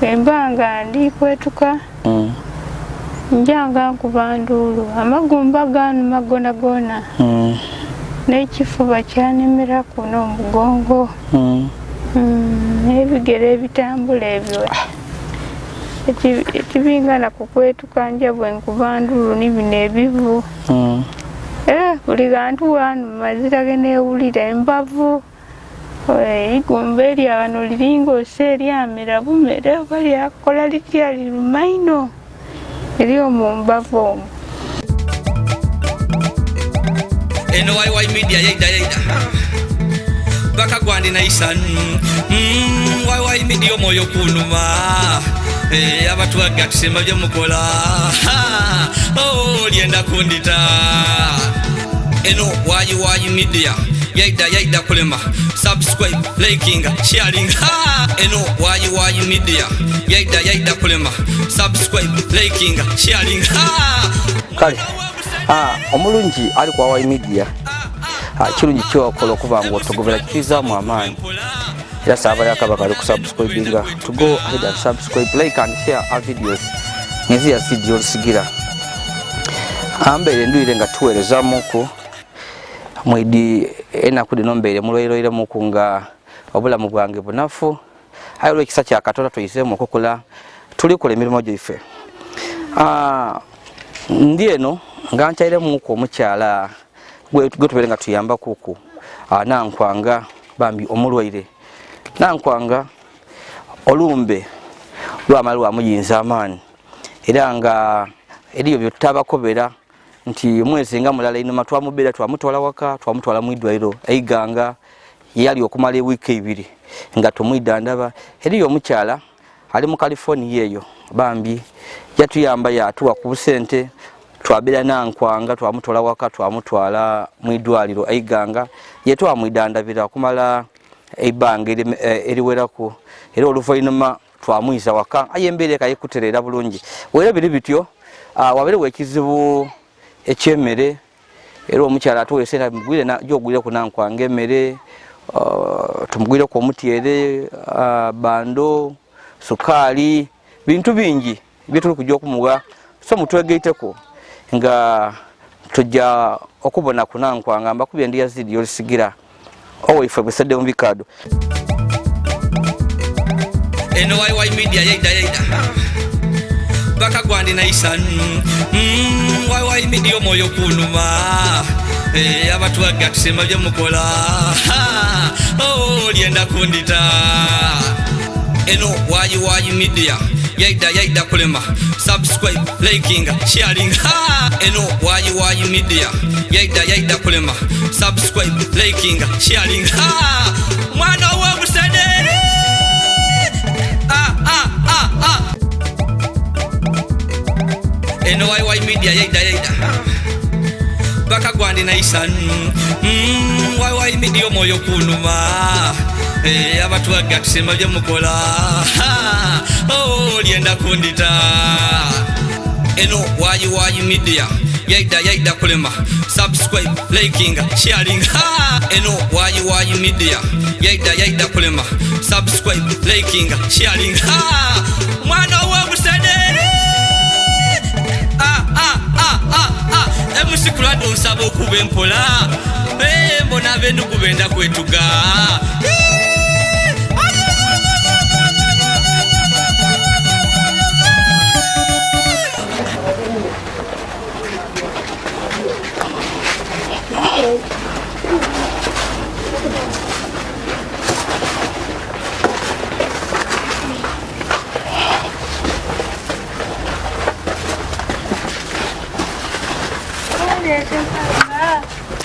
embanga ndi kwetuka njanga kubandulu amagumba ganu magona gona n'ekifuba kyanimira kuno omugongo n'ebigere ebitambula ebyo ekibingana kukwetuka nja bwe nkubandulu n'ibino ebivu buli kantu wano mazira geneewulira embavu igumba erya wano liringa ose eryamera bumere oba lyakola litya lirumaino eri omumbavu omwo. Eno YY Media yaida baka gwandi naisan YY Media moyo kunuma abantu agatusema byo mukola lienda kundita. Eno YY Media yaida kulema subscribe liking sharing eno YY Media yaida kulema subscribe liking sharing kale omulungi ali kwa YY Media kirungi kyokola okuba nga otugobera kiza mu amaani era saba yakabaka ali kusubscribinga to go ahead and subscribe like and share our videos ngezi ya CD olisigira ambere nduire nga tuwereza muko mwidi ena kudi nombere mulweroire muko nga obulamu bwange bunafu ayolo kisa kya Katonda tuyisemo okokola tuli kole mirimo gyife ndieno nganchaire muko omukyala gwe tuberenga tuyamba kuku nankwanga bambi omulwaire nankwanga olumbe lwamali wamuyinza amaani era nga eriyo byotabakobera nti mwezi nga mulala inuma twamubera twamutwala waka twamutwala mwidwairo aiganga yali okumala ewiki 2 nga tumwidandaba eriyo omukyala ali mu California yeyo bambi yatuyamba yatuwa ku sente twabira nankwanga twamutwala waka twamutwala mwidwaliro aiganga yetwa mwidandabira kumala eibanga eriwerako era oluvainuma twamwiza waka ayembere kayikuterera bulungi wera biri bityo wabere wekizibu ekyemere era omukyala atuwese na mugwire na jogwire kunankwanga emere tumugwire ko mutiere bando sukali bintu bingi bitulu kujja okumuwa so mutwegeiteko nga tujja okubona kunankwanga mbakubye ndi yazidi yolisigira owife besede mumbikado. Eno YY Media yaida baka gwandi naisan YY Media moyo kunuma abantu agatusema byo mukola lienda kundita. Eno YY Media yaida kulema subscribe liking sharing eno YY Media yaida kulema subscribe liking sharing mwana wa busadere eno YY Media yaida baka gwandi naisan YY Media moyo kunuma abantu agatusema byo mukola lienda kundita. Eno YY Media yaida kulema subscribe liking sharing eno YY Media yaida kulema subscribe liking sharing mwana wa busadere emusikulado nsaba okuba empola mbona bendu kubenda kwetuga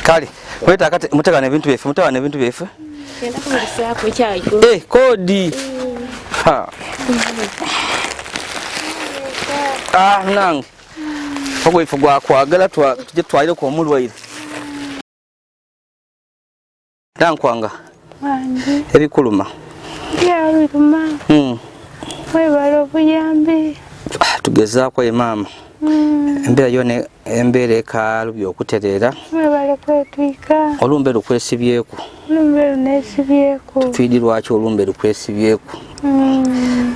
kali weta kati mutakane bintu byefe mutawane bintu byefe kenda kumulisa ko cyayo kodi nang ogwe gwa kwagala tuje twalire ko mulwaire nankwanga ebikuluma byaluma webalo buyambi tugezaako ye mama embera yone embere kalu byokuterera webale kwetwika olumbe lukwesibyeko olumbe lunesibyeko twidi lwaki olumbe lukwesibyeko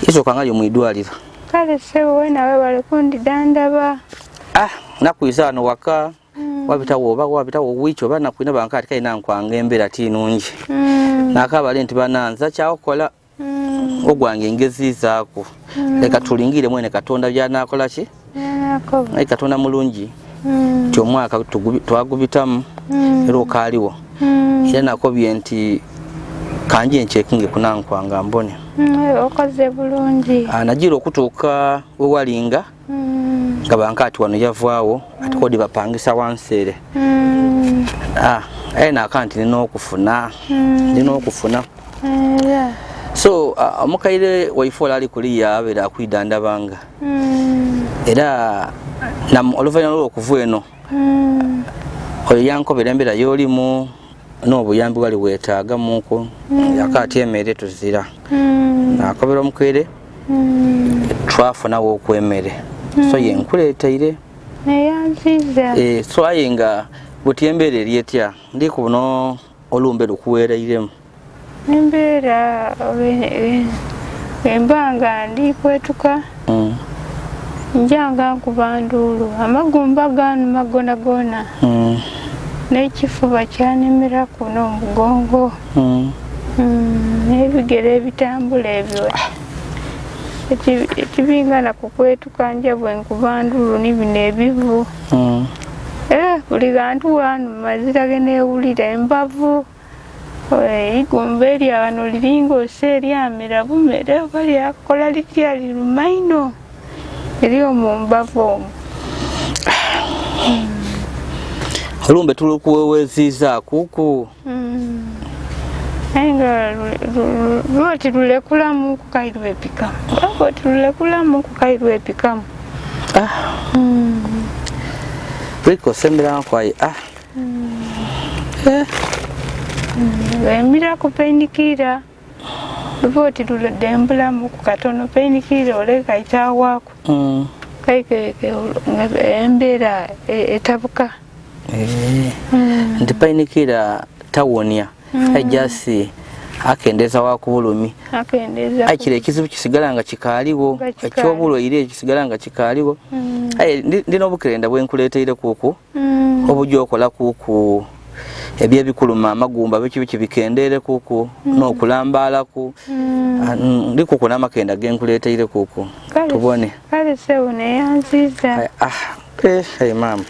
Yesooka nga mu idwaliro. Kale sebo we nawe bali kundidandaba. Nakuyisa wano waka wabitawo wiiki oba nakwina bankati kale nankwanga embeera ti nnungi. Nakabale nti bananza kyakola ogwange ngezizaako. Leka tulingire mwene Katonda byanakola ki? Katonda mulungi. Ti omwaka twagubitamu era okaaliwo. Era nakobye nti kanje nchekinge kunankwanga mbone. Okoze bulungi. Nagira okutuuka we walinga nga bankati wano yavaawo ate kodi bapangisa wanseere. Nakanti nina okufuna. So omukaire waifola ali kuliya abeera akwidandabanga. Era oluvannyuma lw'okuva eno oyo yankobera embeera y'olimu n'obuyambi wali weetaagamuko yakati emmere tuzira. Nakobera omukaire twafunawo okwemmere. So yenkuleetaire. Neyanziza. So aye nga buti embeera eri etya ndi ku buno olumbe lukuweerairemu. Embeera embanga ndi kwetuka. Njanga nkuba nduulu amagumba ganuma gona. N'ekifuba kyanemeraku n'omugongo. N'ebigere ebitambula ebyo. Ekibingana ku kwetuka nja bwe nkuba nduulu n'ibino ebivu. Buli kantu wano mazira geneewulira embavu. Igumba erya wano liringa ose eryamera bumere oba lyakola litya lirumaino. Eriyo mu mbavu omwo. Olumbe tulukuweweziza kuku. Nga lwoti lulekulamu kukairwe pikamu. Lwoti lulekulamu kukairwe pikamu. Riko sembera kwaye. Emira kupainikira. Lwoti luledembulamu kukatono painikira oleka itawaku. Kaike embeera etabuka. Ndipainikira tawonia. Ajasi akendeza wakubulumi. Akire ekizibu kisigala nga kikaaliwo. Ekyobulwaire kisigala nga kikaaliwo. Ndina obukirenda bwenkuleeteire kuku. Obujja okola kuku ebyebikuluma amagumba biki bikendere kuku n'okulambaalaku. Ndi kuku n'amakenda genkuleeteire kuku. Tubone. Kale sebo neyanziza. Mama.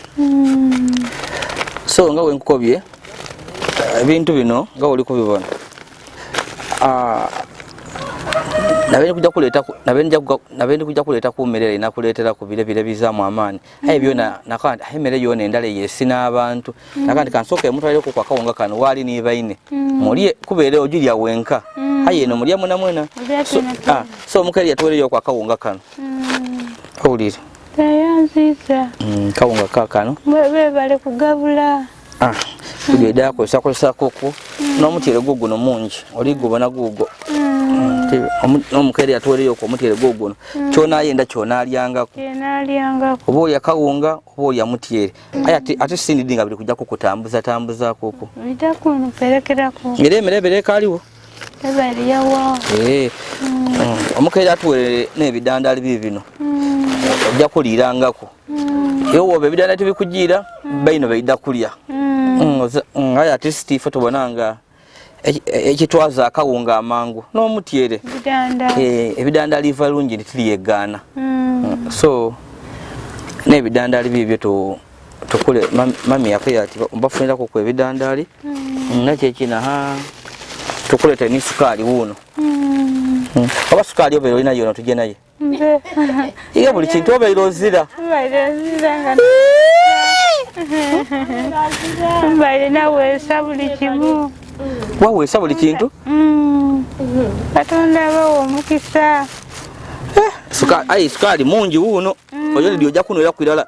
So nga wenkukobye ebintu bino nga oli kubibona. Nabendi kujja kuleeta ku mmere nakuleetera ku bire bizaamu amaani. Byona nakandi emmere yona endala yesina abantu. Nakandi kansooka emutwalire ku kwakawunga kano wali nibaine. Mulye kubeere ojulya wenka. Eno mulya mwena. So omukaire yatwereyo kwa kawunga kano. Owulire. Tayanziza. Kawunga kakano. Bale kugabula. Tugenda kukosa kuku n'omutyere guguno mungi oli gubona gugo. N'omukaire yatwereyo ku mutyere guguno. Kyona ayenda kyona alyangako. Oba olya kawunga oba olya mutyere. Ate sindidinga biri kujja kukutambuza kuku. Bitakuno perekerako. Ngere emere kaliwo. Ebali yawa. Omukaire atwere n'ebidandali bibino. Ojja kulirangako. Yo ebidandali tibikugira baino bayida kulya. Aya ati Steve tubonanga ekitwaza akawunga amangu n'omutyere. Ebidandali valungi nituliyegana. So n'ebidandali bibyo tukule mami yakwe ati mbafunira ko kwebidandali. Nakekina tukuleta ni sukali wuno. Oba sukali obe olina yona tujje naye. Iye buli kintu obe irozira. Mbale nawe sabuli kimu. Wawe sabuli kintu? Katonda bawo mukisa. Sukali mungi wuno. Oyo ndio ojja kuno yakwirala.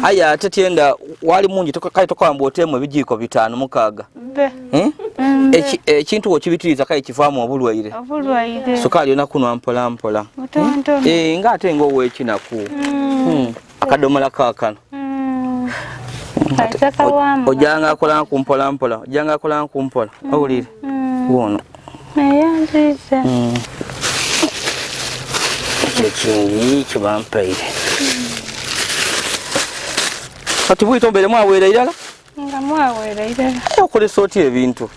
Aya atetenda wali mungi kale tokwamba otemu ebijiko 5 mukaga. Ekintu okibitiriza kale kivaamu obulwaire. Sukali ona kuno ampola. Nga ate ngo wekinaku. Akadomola kakano. Ojanga akola kumpola. Owulire. Wono. Nayanziza. kingi kibampaire kati bwito mbere mwaweera irala nga mwaweera irala okolesa otya ebintu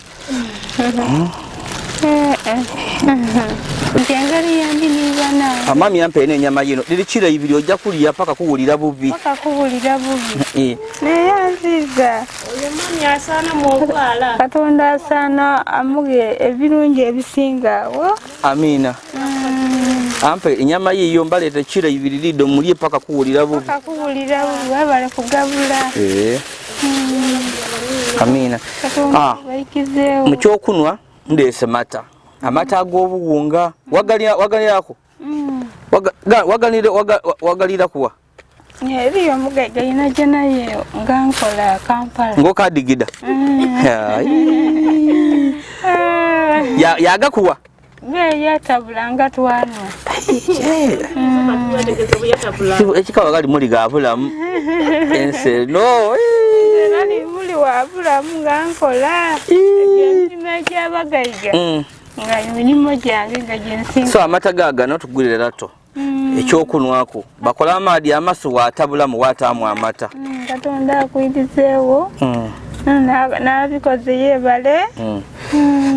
Njengari yandi nibana. Amami yampe n'ennyama yino. Liri kira ibiri ojja kulya paka kuwulira bubi. Paka kuwulira bubi. Ne yanziza. Oyo mami asana mu bwala. Katonda asana amuge ebirungi ebisinga wo. Amina. Ampe ennyama yiyo mbaleeta kira ibiri lido mulye paka kuwulira bubi. Paka kuwulira bubi babale kugabula. Amina. Baikizeewo. Mu kyokunwa ndeese mata. Amata ag'obuwunga wagalirako wagalira kuwa eriyo mugaiga ina jenaye ngankola Kampala ngokadigida yagakuwa yatabulanga twanwa ekikawa gali muli gabulamu ense no nali muli wabulamu ngankola ebintu gyabagaiga nga nyimo jange nga jensinga so amata gagano tugulire lato ekyokunwako bakola amaadi amasu watabula mu wataamu amata Katonda akuyitizeewo n'abikoze yebale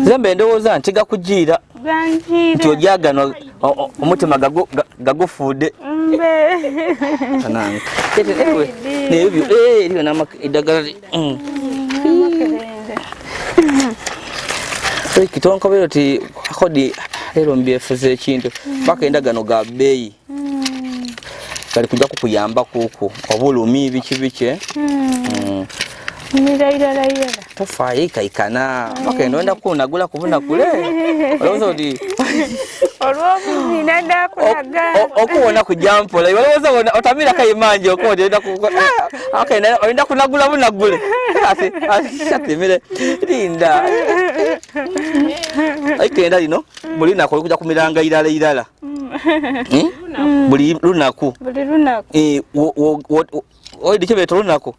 zembe ndowooza nti gakugiira nti ogyagano omutima gagufuudde eriyo eddagala kitonkobero ti akodi lero mbyefuza ekintu paka endagano ga bbeeyi gali kujja kukuyamba kuku obulumi biki tofaayo ikaikana paka eno enda kunagula kubuna kule olowooza oti olw'obuzina ndakulaga okuwona kujja mpola olowooza otamira kayimanje okoti oyenda kunagula bunagule atemere linda aikenda lino buli lunaku olikuja kumiranga irala buli lunaku oidi kyebeeta olunaku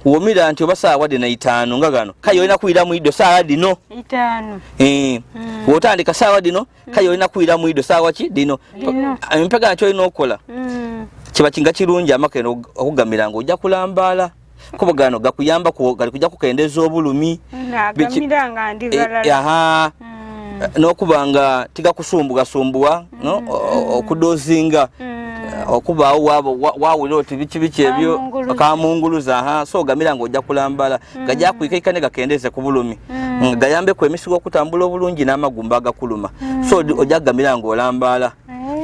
womira nti oba saawa dde na 5 nga gano kaye olina kuyira mu iddo saawa dino 5 wotandika saawa dino kaye olina kuyira mu iddo saawa ki dino empega nti olina okukola kiba kinga kirungi amaka eno okugamiranga ojja kulambaala kuba gano gakuyamba gali kujja kukendeeza obulumi n'okubanga tigakusumbugasumbuwa okudozinga okubaawo waawulira oti biki ebyo kamunguluza so gamiranga ojja kulambala gajja kuyikaika ne gakendeeze ku bulumi gayambeku emisigo okutambula obulungi n'amagumba agakuluma so ojja gamiranga olambala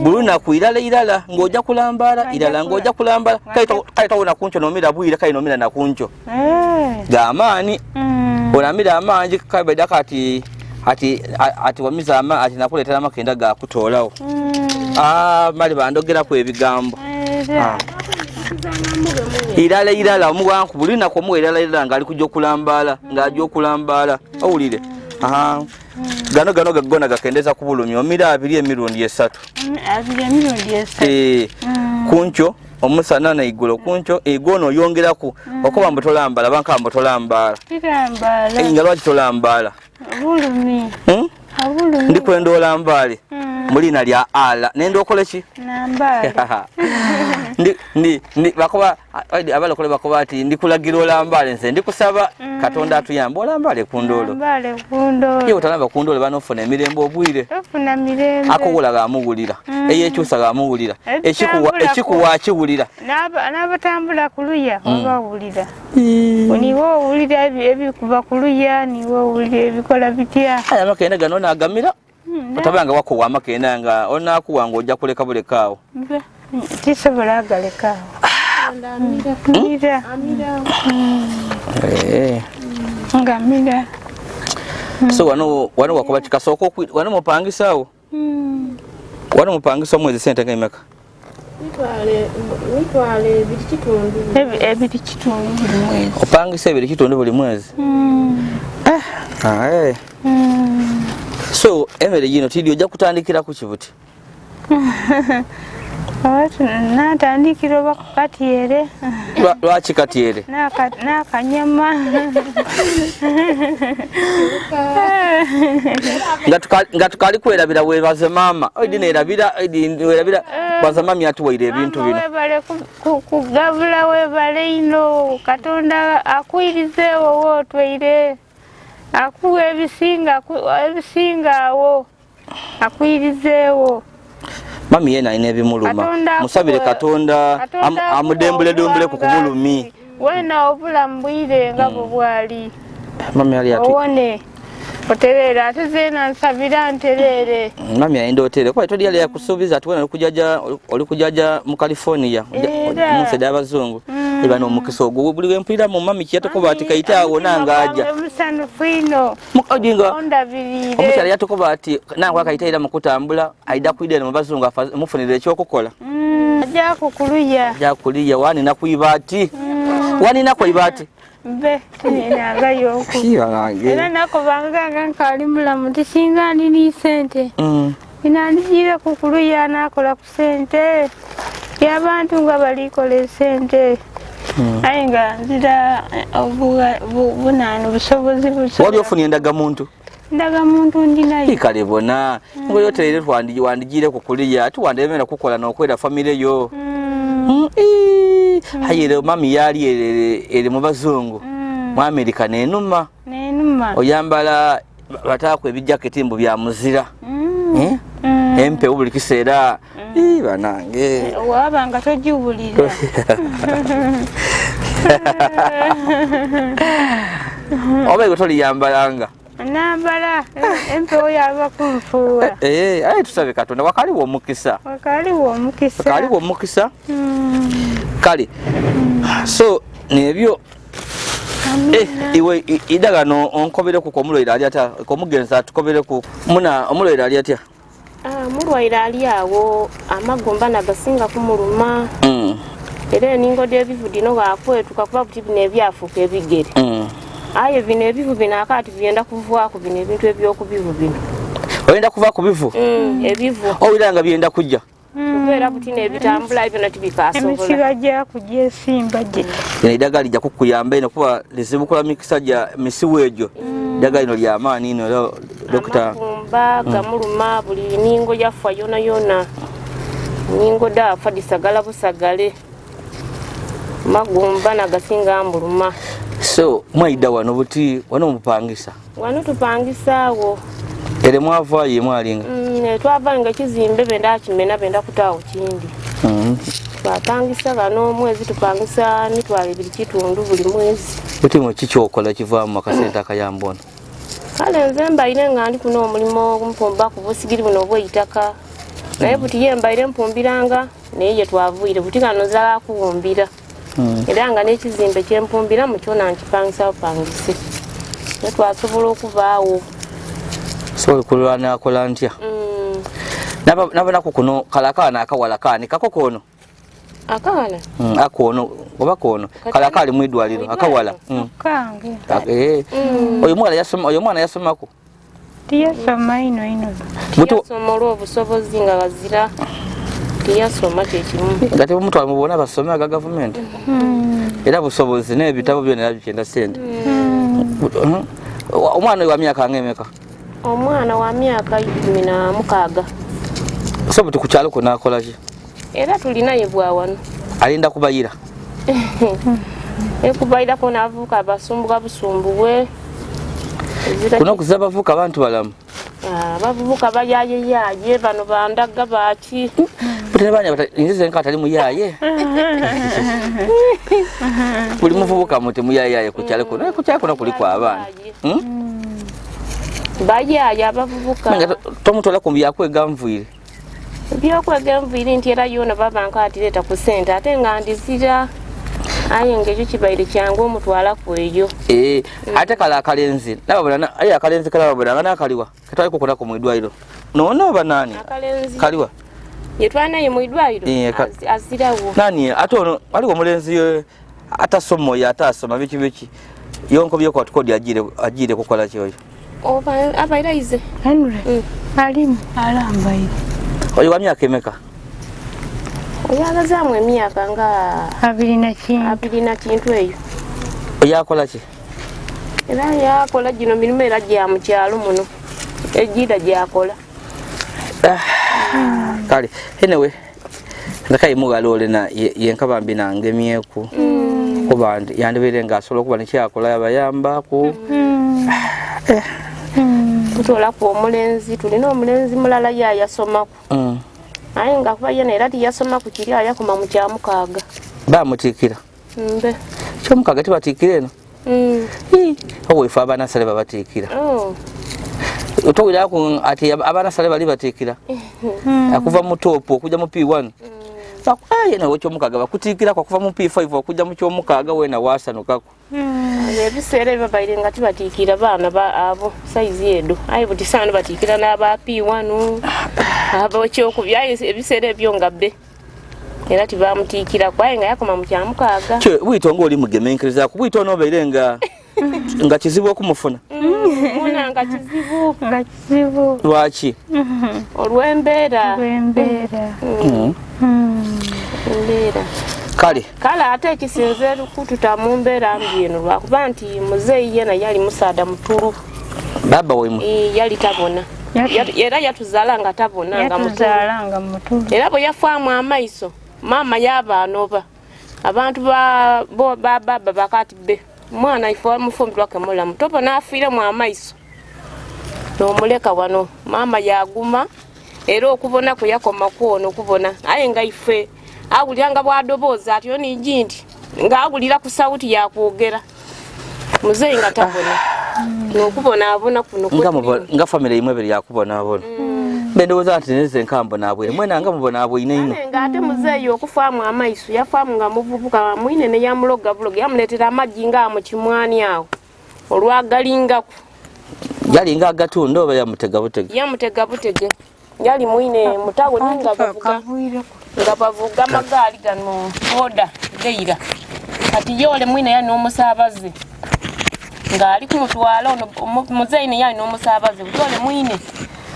buli lunaku irala ng'ojja kulambala irala ng'ojja kulambala kale tawona kunco nomira bwire kale nomira nakunco gamaani olamira amangi kabedaka ati wamiza ati nakuleetera amakenda gakutoolawo mali bandogeraku ebigambo irala omuwanku buli lunaku omuwa irala ng'ali kujja okulambala ng'ajja okulambala owulire gano gagona gakendeeza ku bulumi omira 2 emirundi 3 kunco omusana naiggulo kunco egono oyongeraku okuba mbutolambala bankaba mbutolambala nga lwaki tolambala ndi kwenda olambale mulina lya ala nenda okole ki bakoba abalokole bakoba ati ndikulagira olambale nze ndikusaba Katonda atuyamba olambale kundoolo ye otalamba kundoolo banofuna emirembe obwire akowola gamuwulira eyekyusa gamuwulira ekikuwa akiwulira n'abatambula ku luya obawulira niwe owulira ebikuva ku luya niwe owulira ebikola bitya amakenda gano nagamira otabanga wakowa amakenda nga onakuwa nga ojja kuleka bulekaawo tisobola agalekaawo ngamira so wano wakoba kikasooka wano mupangisaawo wano mupangisa omwezi sente ngaimeka mitwale 2.5 buli mwezi opangisa 2.5 buli mwezi so emere gino tidi ojja kutandikira ku kibuti natandikira oba kukatyere. Lwaki katyere? N'akanyama. Nga tukali kwerabira webaze maama oidi nerabira werabira baza mami atuwaire ebintu bino. Webale kugabula webale ino Katonda akwirizeewo wotweire akuwa ebisinga awo akwirizeewo. Mami yena ine ebimuluma musabire Katonda amudembule ku kubulumi wena obulamu bwire nga bwali. Mami ali atu owone oterere ate zena nsabira nterere. Mami ayenda oterere kwa todi yali yakusubiza ati wena oli kujaja mu California museda abazungu iba no mukiso ogwo buli wempulira mu mami kiyatako bati kayitawo nangaja musanu fino mukadinga ondabirire omukyala yatako bati nangwa kayitaira mu kutambula aida kuidira mu bazungu mufunire ekyokukola ajja kukuluya wani nakuibati wani nakuibati be nanga yoko kibange era nako banga nkali mulamu tisinga ndini sente inandijira kukuluya nakola ku sente y'abantu nga balikola sente ayenga nzira bunano busobozi wali ofuni endagamuntu ndinayo ikalebona ngo yoterere wandigire kukuliya ati wandemera kukola nokwera family yo hayire mami yali ere mu bazungu mu America nenuma oyambala batako ebijaketi mbu bya muzira empe buli kiseera banange wabanga tojubulira oba gotoli yambalanga nambala empe oyaba kunfuwa aye tusabe Katonda wakaliwo omukisa kale so nebyo iwe idagano onkobere ku komulwaire ali ata komugenza tukobere ku muna omulwaire ali atya mulwaire ali awo amagomba nagasinga kumuluma era eningo debivu dino gakwetuka kuba kuti bino ebyafuuka ebigere aye bino ebivu bino akati byenda kuvaako bino ebintu ebyokubivu bino oyenda kuva ku bivu ebivu owiranga byenda kujja kubeera kuti nebitambula ebyo natibikasobola emisiba gyakuja esimba gye idagala lijja kukuyamba ino kuba lizibukula mikisa gya misiwo egyo idagala lino lyamaani ino dokita amagumba gamuluma buli ningo yafa yona ningo dafa disagala busagale magumba nagasinga mbuluma. So mwaida wano buti wano mupangisa wano tupangisaawo ere mwavayo mwalinga twavanga kizimbe benda kimena benda kutaawo kindi twapangisa kano mwezi tupangisa mitwalo 2 buli mwezi buti mukikyokola kivaamu akasente akayambona kale nze mbaire nga ndi kuno omulimo kumpomba ku busigiri buno obw'eitaka naye buti ye mbaire mpumbiranga naye ye twavuire buti kano zala kuwumbira era nga n'ekizimbe kyempumbira mu kyona nkipangisa bupangise naye twasobola okuvaawo so kulwana akola ntya nabonako kuno kalakaana akawala kaani kako kono akawala akono oba kono kalakaali mu idwaliro akawala kange oyo mwana yasomako tiyasoma ino tiyasoma olw'obusobozi nga bazira tiyasoma kyekimu nga tebamutwala mubona basome aga gavumenti era busobozi n'ebitabo byona bikyenda sente omwana oyo wa myaka ng'emeka omwana wa myaka 16 so buti ku kyalo kuno akola ki era tulinaye bwawano alinda kubayira ekubayira kona avuka basumbuka busumbuwe kuno okuza bavuka abantu balamu bavubuka bayaye bano bandaga baki buti nebanya inzize nka atali muyaye buli muvubuka muti muyaye ku kyalo kuno kuliko abaana bayaya abavubuka tomutola kumbi yakwega nvuire byokwega nvuire nti era yona babanka atireta ku sente ate nga ndizira aye ngekyo kibaire kyangu omutwala kweyo ate kala akalenzi nababona aye akalenzi kala babona nakaliwa katwali kukola ku mwidwairo nono banani akalenzi kaliwa yetwana ye mwidwairo azirawo nani ate ono aliwo mulenzi atasomo ya atasoma biki yonko byoko atukodi ajire kukola kyoyo abairaize Henry alimu alambaire oyo wa myaka emeka oyagazaamu emyaka nga 2 na kintu eyo. Yakola ki? Era yakola gino mirimu era gya mu kyalo muno ejjira gyakola. Kale anyway ndakayi mugalole na yenkabambi nangemyeku kuba yandibere nga asobola okuba nekyakola yabayambaku. Tutolaku omulenzi tulina omulenzi mulala yayasomako aye nga kuba yena era tiyasomaku kiri ayakoma mu kyamukaaga bamutikira mbe kyomukaaga tibatikira eno owefe abanasale babatikira otowuliraku ati abanasale bali batikira akuva mu topu okujja mu P1 yena wekyomukaaga bakutikiraku akuva mu P5 okujja mu kyomukaaga wena wasanukako. Ebiseera ebibabaire nga tibatikira baana abo saizi edo aye buti saano batikira n'aba P1 abo kyokubya ebiseera ebyo nga bbe era tibamutikira kwaye nga yakoma mu kyamukaaga. Bwito ng'oli mugemenkereza ku bwito n'obeire nga kizibu okumufuna. Muna nga kizibu. Lwaki? Olw'embeera. Kale ate ekisinze kututa mu mbeera mbi eno lwakuba nti muzeeyi yena yali musaada mutulu. Baba wemu yali tabona era yatuzaala nga tabona nga mutulu. Era bwe yafaamu amaiso maama yabaanoba abantu bo baba bakati be mwana ifa mufumbirwake mulamu topo n'afiire mu amaiso n'omuleka wano maama yaguma era okubona kwe yakoma kwono okubona aye nga ife awulyanga bwadobooza ati oni jinti nga awulira ku sauti yakwogera muzeeyi nga tabona n'okubona abona kuno nga famire imwe beri yakubona abona bendowooza nti neze nkambona abwere mwena nga mubona abwine ino nga ate muzeeyi okufaamu amaiso yafaamu nga muvubuka mwine ne yamuloga buloga yamuleetera amaggi nga mu kimwani awo olwagalingaku yalinga agatunda oba yamutega butege yali mwine mutawuni nga bavuga amagaali gano oda geira kati yole mwine yali n'omusaabaze ng'ali kumutwala ono muzeeyi ne yali n'omusaabaze yole mwine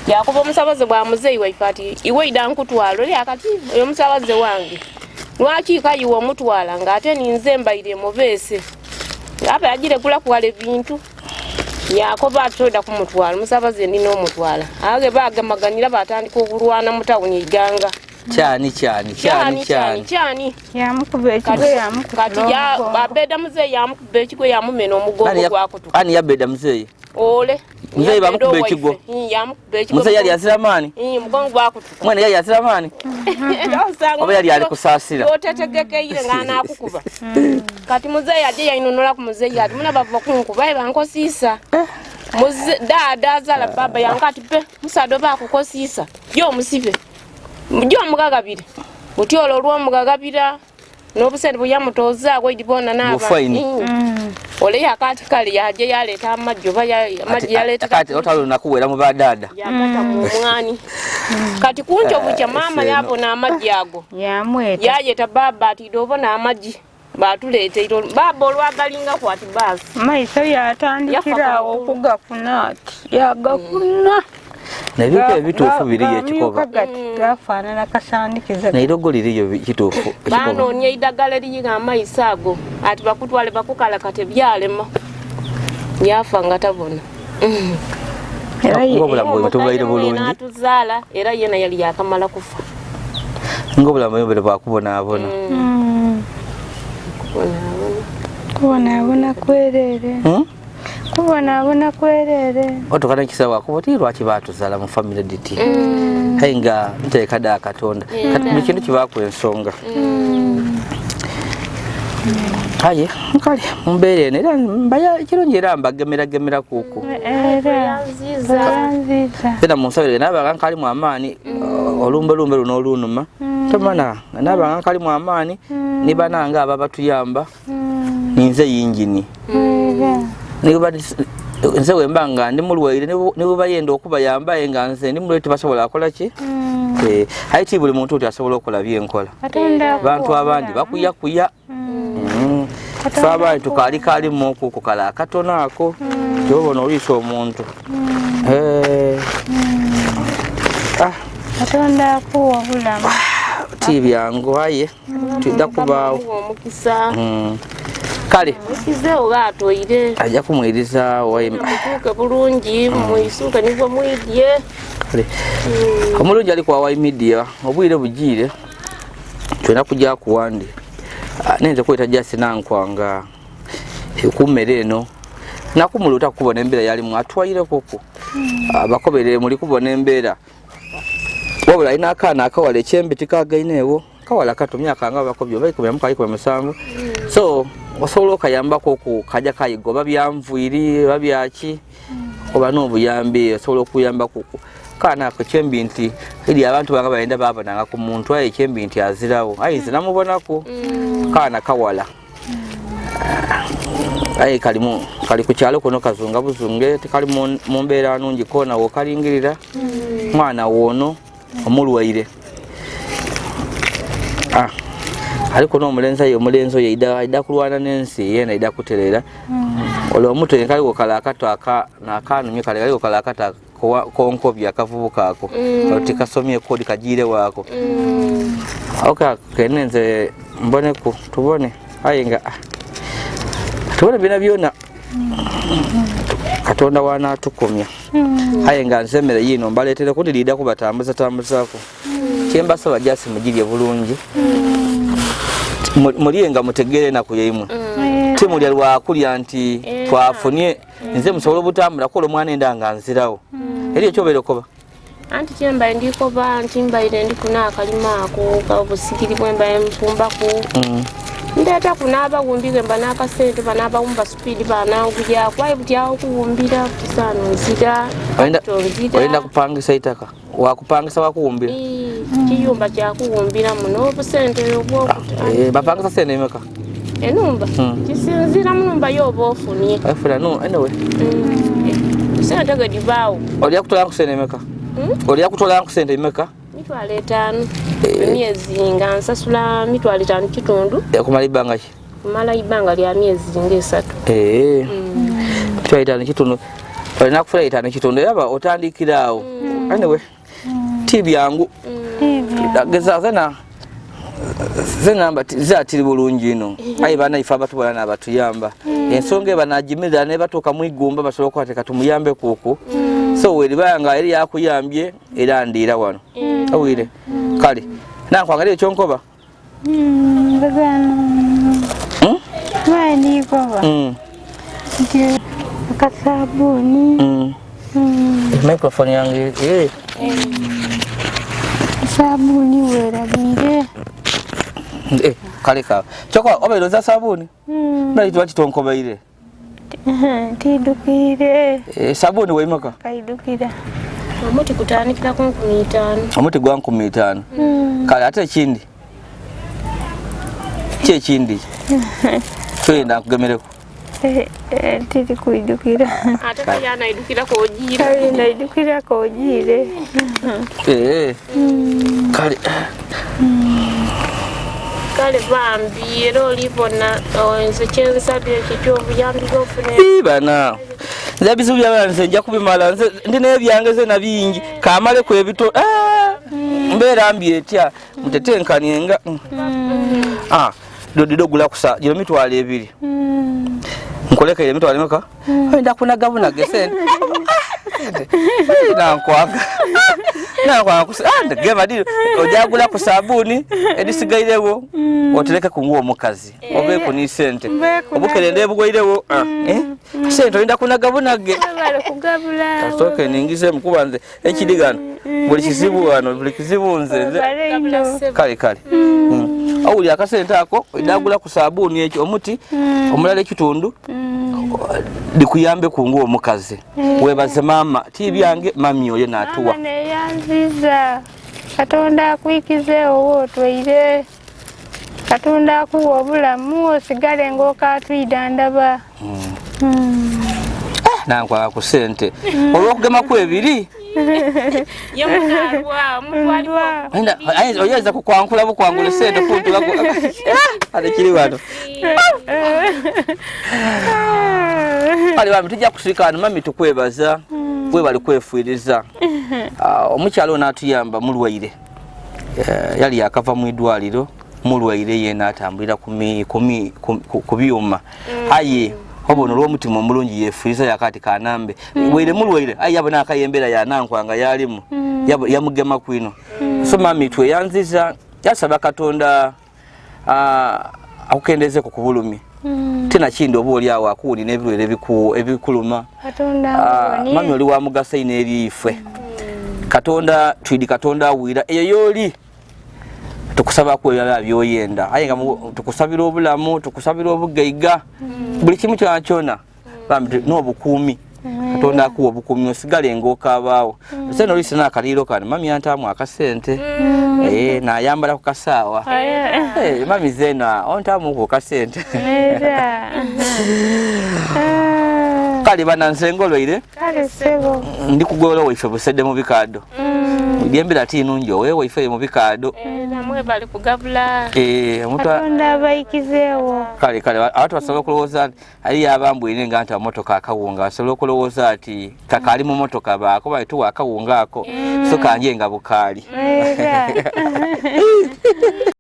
yakuba omusaabaze bwa muzeeyi waife ati iwe ida nkutwala oli akati oyo omusaabaze wange lwaki kayiwa omutwala ng'ate ninze mbaire mubeese apa yagire kula kuwala ebintu yakoba atoda kumutwala omusaabaze ndi n'omutwala age bagamaganira batandika okulwana mu tawuni iganga cyani yamukuba ekigwe kati babeda muzeeyi yamukuba ekigwe yamumena omugongo gwakutuka ani yabeda muzeeyi ole muzeeyi bamukuba ekigwo muzeeyi yali azira maani mugongo gwakutuka mwana yali azira maani oba yali ali kusaasira otetegekeire nga anaakukuba kati muzeeyi aje yayinunula ku muzeeyi ati muna bava kunkuba bankosiisa daada azaala baba yange ati pe musaado bakukosiisa yo omusibe mujjo omugagabire buti olwo olw'omugagabira n'obusente bwe yamutoozaako idibona n'abaani ole yakati kale yaje yaleeta amaggi oba amaggi yaleeta kati otalo nakuwera mu badada yagata mu mwani kati kunjo bucha mama yabona amaggi ago yamweta yayeta baba ati dobona amaggi batuleete ito baba olwagalinga kwati basi maiso yatandikirawo okugafuna ati yagafuna nebiko ebituufu biriyo ekikoba gafaanana kasandikiza nairogo liriyo kituufu banoonya eddagala eriyiga amaiso ago ati bakutwale bakukala kate byalema yafa nga tabona ng'obulamu bwe tububaire bulungi n'atuzaala era yena yali yakamala kufa ng'obulamu bwe bwakubonaabona kubonaabona kwerere kubonaabona kwerere otokana ekisaba wakuba oti lwaki baatuzaala mu famire diti aye nga nteeka ddala katonda kati buli kintu kibaako ensonga aye kale mumbeera eno era mbaya ekirungi era mbagemeragemera kuuku era munsabire naabanga nkalimu amaani olumbalumbe luno olunuma tomana naabanga nkalimu amaani nibananga aba batuyamba ninze yingini nze wemba nga ndi mulwaire ne bwebayenda okubayamba aye nga nze ndi mulwaire tebasobola akola ki aye ti buli muntu nti asobola okukola byenkola bantu abandi bakuyakuya fe abandi tukaalikalimu okuko kala akatono ako tobona oliisa omuntu katonda akuwa bulamu TV yangu aye tudda kubaawo omukisa kale mukize ogaatoire ajja kumwiriza mutuuke bulungi mwisuuke nibwo mwidye omulungi ali kwa Wai Media obwire bugiire twena kujja kuwandi nenze kweta Jasi Nankwanga ekummere eno nakumuluta kubona embeera yalimu atwayire koko abakoberere muli kubona embeera wabula ina akaana akawala ekyembe tikagaineewo kawala kato myaka nga bakobyo bayikomya mukayiko musanvu so osobola okayambako ku kaja kayigo babyanvuiri babyaki oba n'obuyambi osobola okuyambako kaana ako kyembi nti eri abantu banga bayenda babonanga ku muntu aye kyembi nti azirawo ayize namubonako kaana kawala aye kali ku kyalo kono kazunga buzunge tikali mu mbeera nungi kona wokalingirira mwana wono omulwaire aliko n'omulenzi oyo ida kulwana n'ensi yena ida kuterera olwo omuto kaliwo kala akato nakanumye kale kaliwo kala akata konkobya akavubuka ako tikasomye kodi kajire wako kenenze mboneku tubone ayenga tubone bina byona Katonda wana tukomya ayenga nsemere yino mbaletere kuti lida kubatambuza tambuzako kyembasaba Jasi mugirye bulungi muliyenga mutegere na kuyimwe timuli alwa kulya nti twafunye nze musobola butambula ko omwana endanga nzirawo eri ekyobere koba anti kyemba ndiko ba ntimbaire ndikuna akalima ako kabusikiri bwemba mpumbako ndeta kunaba gumbike mbana akasente banaba umba speed bana ukujya kwaye butyawo kuwumbira kusano nzira wenda kupangisa itaka wakupangisa wakuwumbira kiyumba kyakuwumbira muno obusente obwo bapangisa sente emeka enumba kisinzira munumba yoba ofunye afuna no anyway sente gadibawo oli kutola ku sente emeka oli kutola ku sente emeka mitwalo 5 myezi nga nsasula mitwalo 5 kitundu kumala ibanga ki kumala ibanga lya myezi nga 3 twaita kitundu oli nakufula 5 kitundu yaba otandikirawo anyway TV yangu geza zena mbati zatiri bulungi ino ayi bana ifa batubona nabatuyamba ensonge banajimira ne batoka mwigumba basobola kwateka tumuyambe kuku so weli banga eri yakuyambye era ndira wano awire kale nankwangalie kyonkoba Mani koba kasabuni microphone yangu sabuni werabire kale ka choko oberoza sabuni nali twati tonkobaire tidukire sabuni weimaka kaidukira omuti kutanikira ku 5 omuti gwa 5 kale ate kindi kyekindi twenda kugemereko tiri kuidukira ate kayana idukira ko ojire kayina idukira ko ojire kale kale bambi ero libona onse chenze sabye kyobu yambi gofune bana zabisu byabanze njja kubimala nze ndine byangeze na bingi kamale ku ebito mbera mbi etya mutetenkanienga dodogula kusa jiro mitwalo 2 nkoleka ile mitwalo meka wenda kuna gabuna gesene nankwaga kusa ndegema diro ojagula ku sabuni edisigairewo otereke kunguo omukazi obeeko ni sente obukerende bugwairewo sente oyinda kunagabunage bale kugabula asoke ningize mukubanze ekidigano buli kizibu wano buli kizibu nze kale awuli akasente ako oyindagula ku sabuni ekyo omuti omulala ekitundu dikuyambe kunguo omukazi webaze mama tibyange mami oyo natuwa yanziza Katonda akwikize owotweire Katonda akuwa obulamu osigale ng'okatwidandaba nankwaga ku sente olw'okugema ku 2 oyinza kukwankula bukwangula sente kuntulako ate kiri wano ali bami tujja kusirikana mami tukwebaza bwe bali kwefuiriza omukyalo n'atuyamba mulwaire yali yakava mu idwaliro mulwaire yena atambulira ku byuma aye obono olw'omutima omulungi yefuliza yakati kanambe were mulwaire aye abona akayembera yanankwanga yalimu yamugema kwino so mami tweyanziza yasaba Katonda akukendeze ku bulumi tena kindi oba oli awo akuwuni n'ebirwere ebikuluma mami oli wa mugasa ine eriife Katonda twidi Katonda awira eyo yoli tukusaba kweyala byoyenda aye nga tukusabira obulamu tukusabira obugaiga buli kimu kyona bambi n'obukuumi Katonda akuwa obukuumi osigale ngoka abaawo seno lisi nakaliro kano mami antamu akasente nayambala ku kasaawa mami zena ontamu ku kasente kale banansengoloire kale sebo ndi kugola waife busede mu bikado Diembera tinunjo wewe ife mu bikado namwe bali kugabula Katonda bayikizeewo kale abantu basobola kulowooza ali abambwine nga nti motoka akawunga basobola kulowooza ati kakali mu motoka baako bayituwa akawunga ako so kanje nga bukali